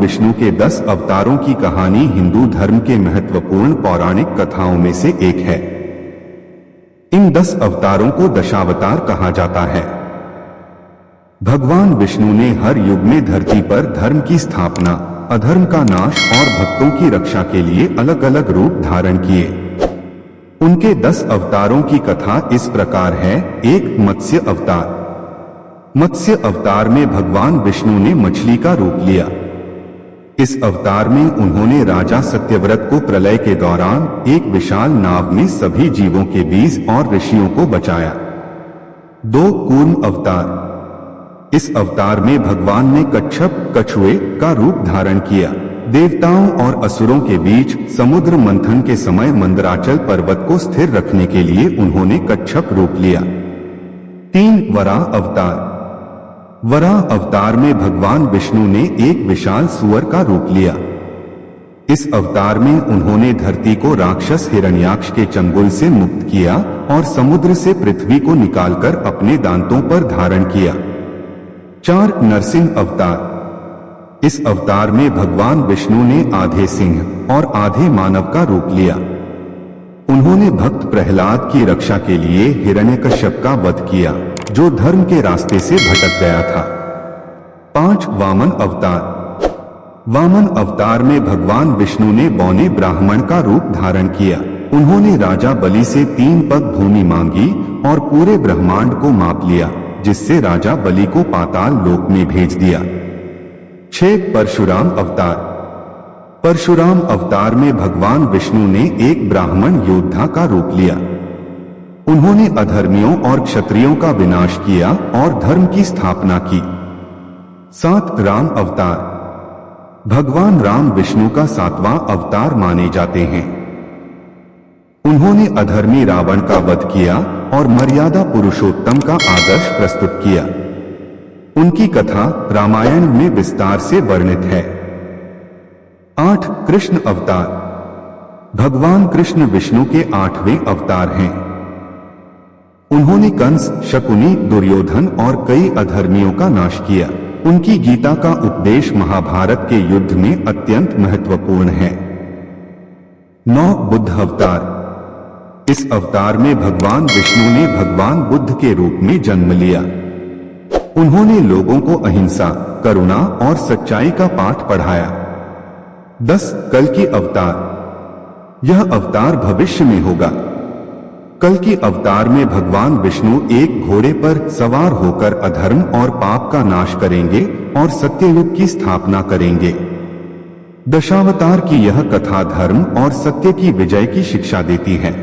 विष्णु के 10 अवतारों की कहानी हिंदू धर्म के महत्वपूर्ण पौराणिक कथाओं में से एक है। इन 10 अवतारों को दशावतार कहा जाता है। भगवान विष्णु ने हर युग में धरती पर धर्म की स्थापना, अधर्म का नाश और भक्तों की रक्षा के लिए अलग अलग रूप धारण किए। उनके 10 अवतारों की कथा इस प्रकार है। 1. मत्स्य अवतार। मत्स्य अवतार में भगवान विष्णु ने मछली का रूप लिया। इस अवतार में उन्होंने राजा सत्यव्रत को प्रलय के दौरान एक विशाल नाव में सभी जीवों के बीज और ऋषियों को बचाया। 2. कूर्म अवतार। इस अवतार में भगवान ने कच्छप, कछुए का रूप धारण किया। देवताओं और असुरों के बीच समुद्र मंथन के समय मंदराचल पर्वत को स्थिर रखने के लिए उन्होंने कच्छप रूप लिया। 3. वराह अवतार। वराह अवतार में भगवान विष्णु ने एक विशाल सुअर का रूप लिया। इस अवतार में उन्होंने धरती को राक्षस हिरण्याक्ष के चंगुल से मुक्त किया और समुद्र से पृथ्वी को निकालकर अपने दांतों पर धारण किया। 4. नरसिंह अवतार। इस अवतार में भगवान विष्णु ने आधे सिंह और आधे मानव का रूप लिया। उन्होंने भक्त प्रहलाद की रक्षा के लिए हिरण्यकश्यप का वध किया, जो धर्म के रास्ते से भटक गया था। 5. वामन अवतार। वामन अवतार में भगवान विष्णु ने बौने ब्राह्मण का रूप धारण किया। उन्होंने राजा बलि से 3 पग भूमि मांगी और पूरे ब्रह्मांड को माप लिया, जिससे राजा बलि को पाताल लोक में भेज दिया। 6. परशुराम अवतार। परशुराम अवतार में भगवान विष्णु ने एक ब्राह्मण योद्धा का रूप लिया। उन्होंने अधर्मियों और क्षत्रियों का विनाश किया और धर्म की स्थापना की। 7. राम अवतार। भगवान राम विष्णु का 7वां अवतार माने जाते हैं। उन्होंने अधर्मी रावण का वध किया और मर्यादा पुरुषोत्तम का आदर्श प्रस्तुत किया। उनकी कथा रामायण में विस्तार से वर्णित है। 8. कृष्ण अवतार। भगवान कृष्ण विष्णु के 8वें अवतार हैं। उन्होंने कंस, शकुनी, दुर्योधन और कई अधर्मियों का नाश किया। उनकी गीता का उपदेश महाभारत के युद्ध में अत्यंत महत्वपूर्ण है। 9. बुद्ध अवतार। इस अवतार में भगवान विष्णु ने भगवान बुद्ध के रूप में जन्म लिया। उन्होंने लोगों को अहिंसा, करुणा और सच्चाई का पाठ पढ़ाया। 10. कल्कि अवतार। यह अवतार भविष्य में होगा। कल्कि अवतार में भगवान विष्णु एक घोड़े पर सवार होकर अधर्म और पाप का नाश करेंगे और सत्ययुग की स्थापना करेंगे। दशावतार की यह कथा धर्म और सत्य की विजय की शिक्षा देती है।